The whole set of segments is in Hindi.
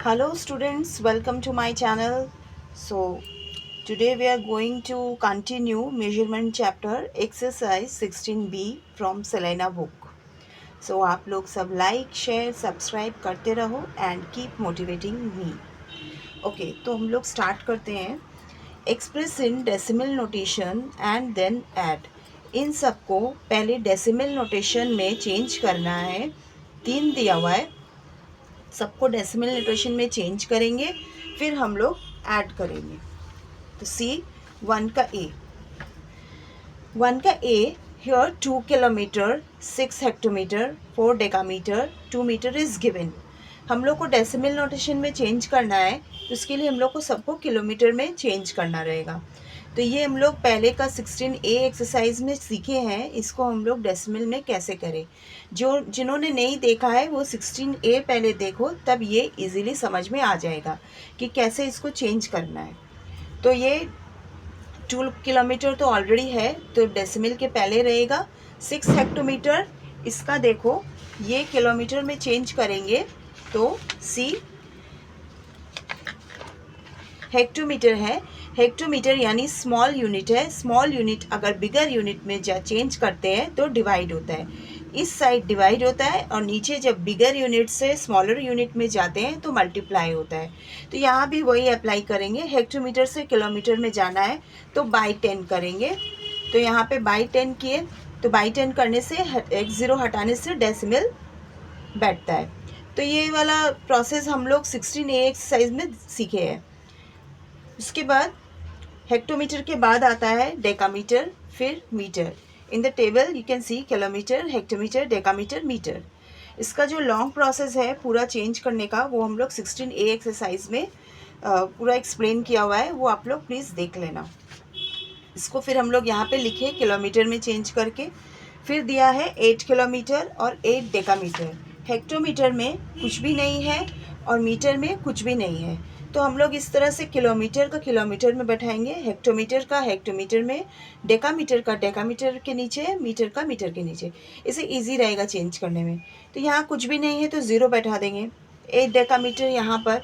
Hello students, welcome to my channel. So today we are going to continue measurement chapter exercise 16B from Selena book. So आप लोग सब like, share, subscribe करते रहो and keep motivating me. Okay, तो हम लोग start करते हैं. Express in decimal notation and then add. इन सबको पहले decimal notation में change करना है. 3 दिया हुआ है, सबको डेसिमल नोटेशन में चेंज करेंगे, फिर हम लोग ऐड करेंगे. तो सी वन का A here 2 kilometre 6 hectometre 4 decametre 2 metre is given. हम लोग को डेसिमल नोटेशन में चेंज करना है, तो इसके लिए हम लोग को सबको किलोमीटर में चेंज करना रहेगा. तो ये हम लोग पहले का 16A एक्सरसाइज में सीखे हैं, इसको हम लोग डेसिमल में कैसे करें. जिन्होंने नहीं देखा है वो 16A पहले देखो, तब ये इजीली समझ में आ जाएगा कि कैसे इसको चेंज करना है. तो ये 2 किलोमीटर तो ऑलरेडी है, तो डेसिमल के पहले रहेगा. 6 हेक्टोमीटर, इसका देखो ये किलोमीटर में चेंज करेंगे तो सी हेक्टोमीटर है. हेक्टोमीटर यानी स्मॉल यूनिट है. स्मॉल यूनिट अगर बिगर यूनिट में चेंज करते हैं तो डिवाइड होता है. इस साइड डिवाइड होता है और नीचे जब बिगर यूनिट से स्मॉलर यूनिट में जाते हैं तो मल्टीप्लाई होता है. तो यहाँ भी वही अप्लाई करेंगे. हेक्टोमीटर से किलोमीटर में जाना है तो बाई 10 करेंगे. तो यहाँ पे बाई 10 किए, तो बाई 10 करने से एक ज़ीरो हटाने से डेसिमल बैठता है. तो ये वाला प्रोसेस हम लोग 16A एक्सरसाइज में सीखे हैं. उसके बाद हेक्टोमीटर के बाद आता है डेकामीटर, फिर metre. In the table you can see kilometre, hectometre, decametre, metre. इसका जो लॉन्ग प्रोसेस है पूरा चेंज करने का, वो हम लोग 16A एक्सरसाइज में पूरा एक्सप्लेन किया हुआ है, वो आप लोग प्लीज़ देख लेना. इसको फिर हम लोग यहाँ पे लिखे किलोमीटर में चेंज करके. फिर दिया है 8 किलोमीटर और 8 डेकामीटर. हेक्टोमीटर में कुछ भी नहीं है और मीटर में कुछ भी नहीं है, तो हम लोग इस तरह से किलोमीटर का किलोमीटर में बैठाएंगे, हेक्टोमीटर का हेक्टोमीटर में, डेकामीटर का डेकामीटर के नीचे, मीटर का मीटर के नीचे. इसे इजी रहेगा चेंज करने में. तो यहाँ कुछ भी नहीं है तो ज़ीरो बैठा देंगे. 8 डेकामीटर यहाँ पर,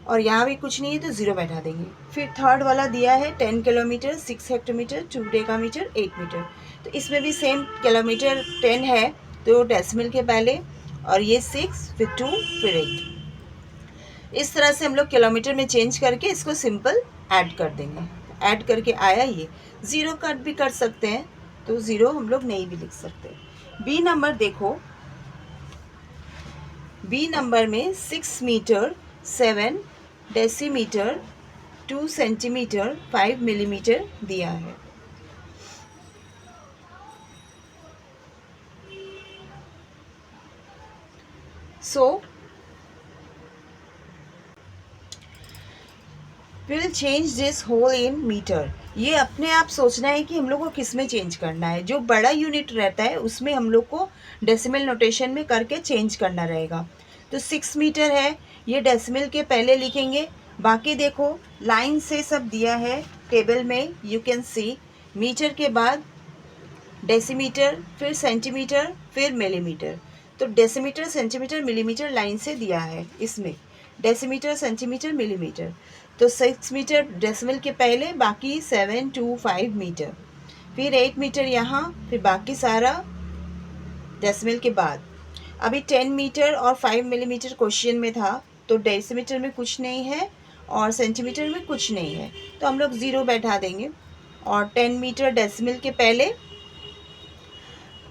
और यहाँ भी कुछ नहीं है तो ज़ीरो बैठा देंगे. फिर थर्ड वाला दिया है 10 किलोमीटर 6 हेक्टोमीटर 2 डेकामीटर 8 मीटर. तो इसमें भी सेम किलोमीटर 10 है तो डेसिमल के पहले, और ये 6 फिर 2 फिर 8. इस तरह से हम लोग किलोमीटर में चेंज करके इसको सिंपल ऐड कर देंगे. ऐड करके आया ये. ज़ीरो कट भी कर सकते हैं, तो ज़ीरो हम लोग नहीं भी लिख सकते. बी नंबर देखो. बी नंबर में 6 मीटर 7 डेसीमीटर 2 सेंटीमीटर 5 मिलीमीटर दिया है. So will change this whole in metre. ये अपने आप सोचना है कि हम लोग को किस में चेंज करना है. जो बड़ा यूनिट रहता है उसमें हम लोग को डेसिमल नोटेशन में करके चेंज करना रहेगा. तो 6 मीटर है, ये डेसिमल के पहले लिखेंगे. बाकी देखो लाइन से सब दिया है टेबल में, यू कैन सी. मीटर के बाद डेसीमीटर, फिर सेंटीमीटर, फिर मिलीमीटर. तो डेसीमीटर सेंटीमीटर मिलीमीटर लाइन से दिया है इसमें. Decimetre centimetre millimetre. तो 6 मीटर डेसिमल के पहले, बाकी 7 2 5 मीटर, फिर 8 मीटर यहाँ, फिर बाकी सारा डेसिमल के बाद. अभी 10 मीटर और 5 मिलीमीटर क्वेश्चन में था, तो डेसीमीटर में कुछ नहीं है और सेंटीमीटर में कुछ नहीं है, तो हम लोग ज़ीरो बैठा देंगे. और 10 मीटर डेसिमल के पहले,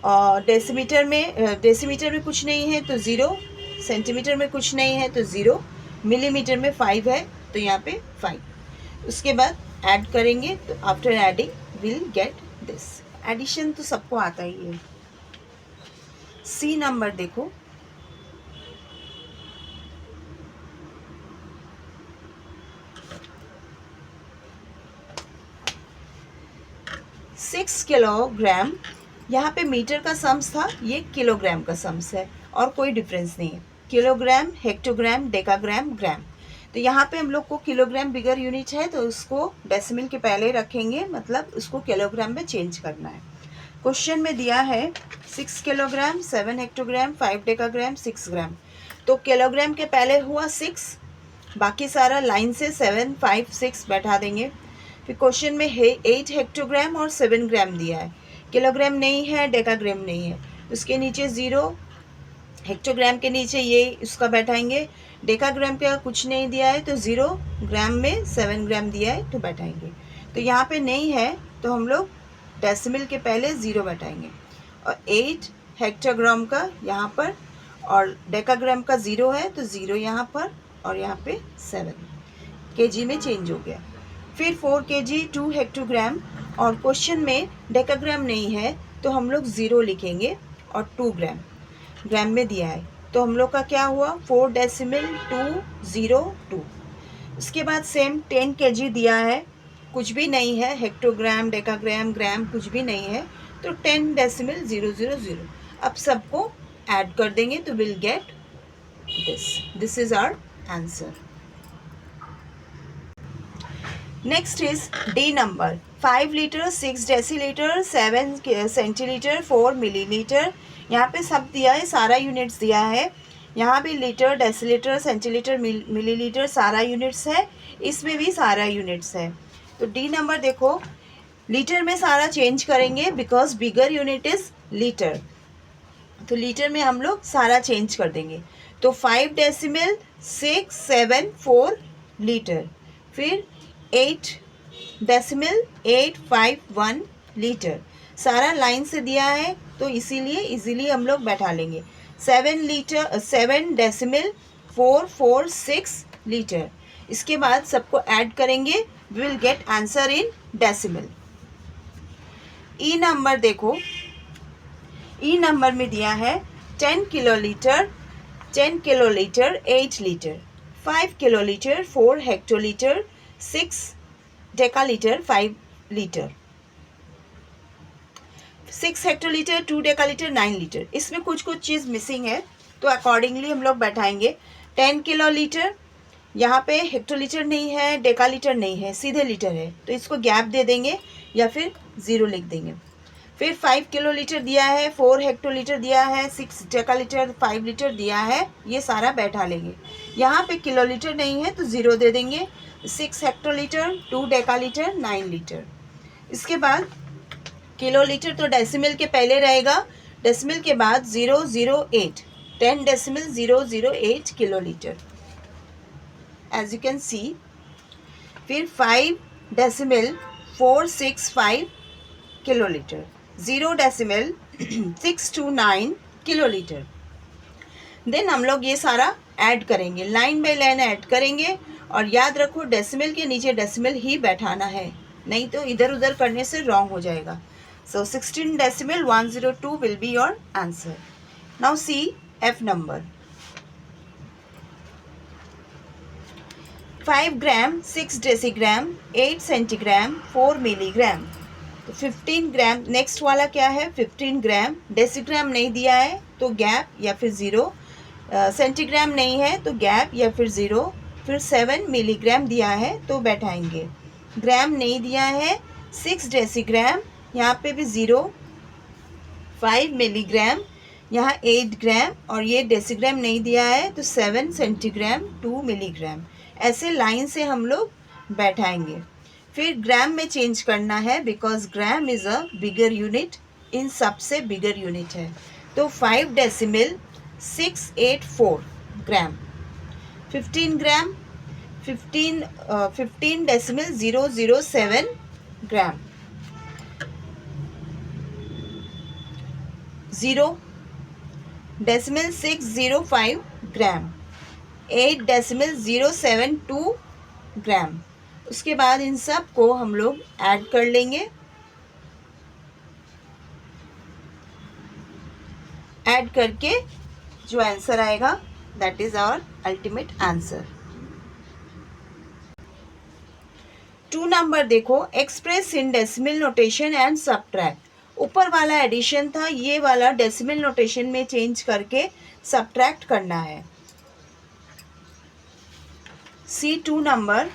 और डेसीमीटर में कुछ नहीं है तो ज़ीरो, सेंटीमीटर में कुछ नहीं है तो ज़ीरो, मिलीमीटर में 5 है तो यहाँ पे 5. उसके बाद ऐड करेंगे, तो after adding will get this. Addition तो सबको आता ही है. सी नंबर देखो. सिक्स किलोग्राम, यहाँ पे मीटर का सम्स था, ये किलोग्राम का सम्स है और कोई डिफरेंस नहीं है. किलोग्राम, हेक्टोग्राम, डेकाग्राम, ग्राम. तो यहाँ पे हम लोग को किलोग्राम बिगर यूनिट है तो उसको डेसिमल के पहले रखेंगे, मतलब उसको किलोग्राम में चेंज करना है. क्वेश्चन में दिया है 6 किलोग्राम 7 हेक्टोग्राम 5 डेकाग्राम 6 ग्राम. तो किलोग्राम के पहले हुआ 6, बाकी सारा लाइन से 7, 5, 6 बैठा देंगे। फिर क्वेश्चन में है 8 हेक्टोग्राम और 7 ग्राम दिया है, किलोग्राम नहीं है, डेकाग्राम नहीं है। उसके नीचे 0, हेक्टोग्राम के नीचे ये उसका बैठाएंगे। डेकाग्राम का कुछ नहीं दिया है तो 0, ग्राम में 7 ग्राम दिया है तो बैठाएंगे। तो यहाँ पे नहीं है तो हम लोग डेसिमल के पहले 0 बैठाएंगे। और 8 हेक्टोग्राम का यहाँ पर और डेकाग्राम का 0 है तो 0 यहाँ पर और यहाँ पे 7 केजी में चेंज हो गया। फिर 4 केजी 2 हेक्टोग्राम और क्वेश्चन में डेकाग्राम नहीं है तो हम लोग 0 लिखेंगे और 2 ग्राम ग्राम में दिया है तो हम लोग का क्या हुआ 4 डेसिमल 202। उसके बाद सेम 10 केजी दिया है, कुछ भी नहीं है, हेक्टोग्राम डेकाग्राम ग्राम कुछ भी नहीं है तो 10 डेसिमल 000। अब सबको ऐड कर देंगे तो will get this is our answer. Next is D number 5 litre 6 decilitre 7 centilitre 4 millilitre. यहाँ पे सब दिया है, सारा यूनिट्स दिया है। यहाँ भी लीटर डेसीलीटर सेंटीलीटर मिलीलीटर सारा यूनिट्स है, इसमें भी सारा यूनिट्स है। तो डी नंबर देखो, लीटर में सारा चेंज करेंगे because bigger unit is litre, तो लीटर में हम लोग सारा चेंज कर देंगे। तो 5 डेसिमल 6, 7, 4 लीटर। फिर 8 डेसिमल 8, 5, 1 लीटर। सारा लाइन से दिया है तो इसीलिए इजीली हम लोग बैठा लेंगे। 7 डेसिमल 4, 4, 6 लीटर। इसके बाद सबको ऐड करेंगे, we will get answer in decimal. E number देखो, ई नंबर में दिया है 10 kilolitre 10 kilolitre 8 litre, 5 kilolitre 4 hectolitre 6 decalitre 5 litre, 6 hectolitre 2 decalitre 9 litre. इसमें कुछ कुछ चीज़ मिसिंग है तो अकॉर्डिंगली हम लोग बैठाएंगे। 10 किलोलीटर यहाँ पे हेक्टोलीटर नहीं है, डेकालीटर नहीं है, सीधे लीटर है तो इसको गैप दे देंगे या फिर 0 लिख देंगे। फिर 5 किलोलीटर दिया है, 4 हेक्टोलीटर दिया है, 6 डेकालीटर 5 लीटर दिया है, ये सारा बैठा लेंगे। यहाँ पे किलोलीटर नहीं है तो 0 दे देंगे। 6 हेक्टोलीटर 2 डेकालीटर 9 लीटर। इसके बाद किलोलीटर तो डेसिमल के पहले रहेगा, डेसिमल के बाद 008, 10 decimal 008 kilolitre as you can see. फिर 5 decimal 465 kilolitre, 0 decimal 629 kilolitre. Then हम लोग ये सारा ऐड करेंगे, लाइन बाय लाइन ऐड करेंगे। और याद रखो डेसिमल के नीचे डेसिमल ही बैठाना है, नहीं तो इधर उधर करने से रॉन्ग हो जाएगा। So 16 decimal 102 will be your answer. Now see F number. 5 gram 6 decigram 8 centigram 4 milligram. तो 15 ग्राम नेक्स्ट वाला क्या है 15 ग्राम। डेसीग्राम नहीं दिया है तो गैप या फिर 0, सेंटीग्राम नहीं है तो गैप या फिर 0। फिर 7 मिलीग्राम दिया है तो बैठाएंगे। ग्राम नहीं दिया है, 6 डेसीग्राम यहाँ पे भी 0, 5 मिलीग्राम यहाँ 8 ग्राम और ये डेसीग्राम नहीं दिया है तो 7 सेंटीग्राम 2 मिलीग्राम। ऐसे लाइन से हम लोग बैठाएंगे। फिर ग्राम में चेंज करना है because gram is a bigger unit, इन सबसे बिगर यूनिट है। तो 5 decimal 684 gram. 15 gram 15 decimal 007 gram. 0 decimal 605 gram. 8 decimal 072 gram. उसके बाद इन सब को हम लोग ऐड कर लेंगे। ऐड करके जो आंसर आएगा that is our ultimate answer. 2 number देखो, express in decimal notation and subtract. ऊपर वाला एडिशन था, ये वाला डेसिमल नोटेशन में चेंज करके सबट्रैक्ट करना है। सी 2 नंबर।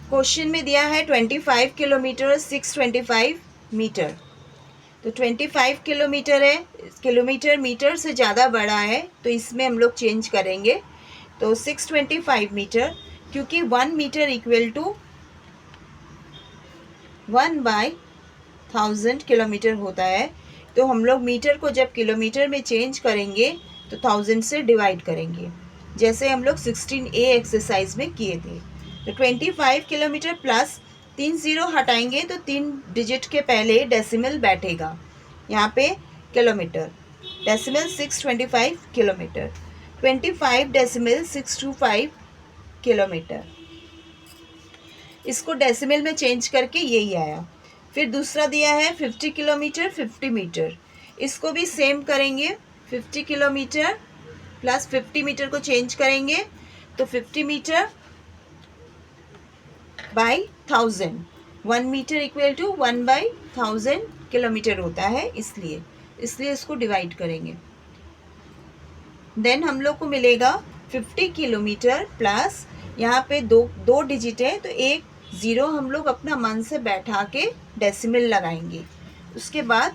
क्वेश्चन में दिया है 25 किलोमीटर 625 मीटर। तो 25 किलोमीटर है, किलोमीटर मीटर से ज़्यादा बड़ा है तो इसमें हम लोग चेंज करेंगे। तो 625 मीटर, क्योंकि 1 मीटर इक्वल टू 1/1000 किलोमीटर होता है, तो हम लोग मीटर को जब किलोमीटर में चेंज करेंगे तो 1000 से डिवाइड करेंगे, जैसे हम लोग 16A एक्सरसाइज में किए थे। तो 25 किलोमीटर प्लस 3 0 हटाएंगे तो 3 डिजिट के पहले डेसिमल बैठेगा यहाँ पे किलोमीटर। Decimal 625 kilometre, 25.625 kilometre. इसको डेसिमल में चेंज करके यही आया। फिर दूसरा दिया है 50 किलोमीटर 50 मीटर, इसको भी सेम करेंगे। 50 किलोमीटर प्लस 50 मीटर को चेंज करेंगे तो 50 metre by 1000, 1 metre equal to 1/1000 kilometre होता है, इसलिए इसको डिवाइड करेंगे। देन हम लोग को मिलेगा 50 किलोमीटर प्लस यहाँ पे दो डिजिट है तो एक ज़ीरो हम लोग अपना मन से बैठा के डेसिमल लगाएंगे। उसके बाद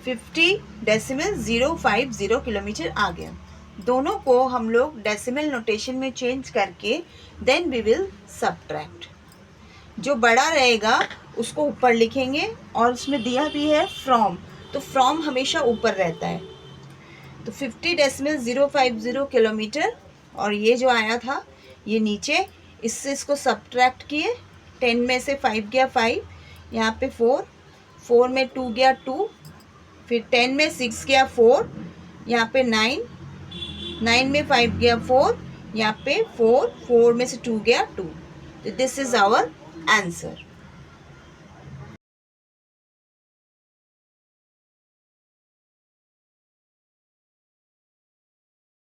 50.050 किलोमीटर आ गया। दोनों को हम लोग डेसिमल नोटेशन में चेंज करके देन वी विल सबट्रैक्ट। जो बड़ा रहेगा उसको ऊपर लिखेंगे और उसमें दिया भी है फ्रॉम, तो फ्रॉम हमेशा ऊपर रहता है। तो 50.050 किलोमीटर और ये जो आया था ये नीचे, इससे इसको सबट्रैक्ट किए। 10 में से 5 गया 5, यहाँ पे 4, 4 में 2 गया 2, फिर 10 में 6 गया 4, यहाँ पे 9, 9 में 5 गया 4, यहाँ पे 4, 4 में से 2 गया 2। तो दिस इज़ आवर आंसर।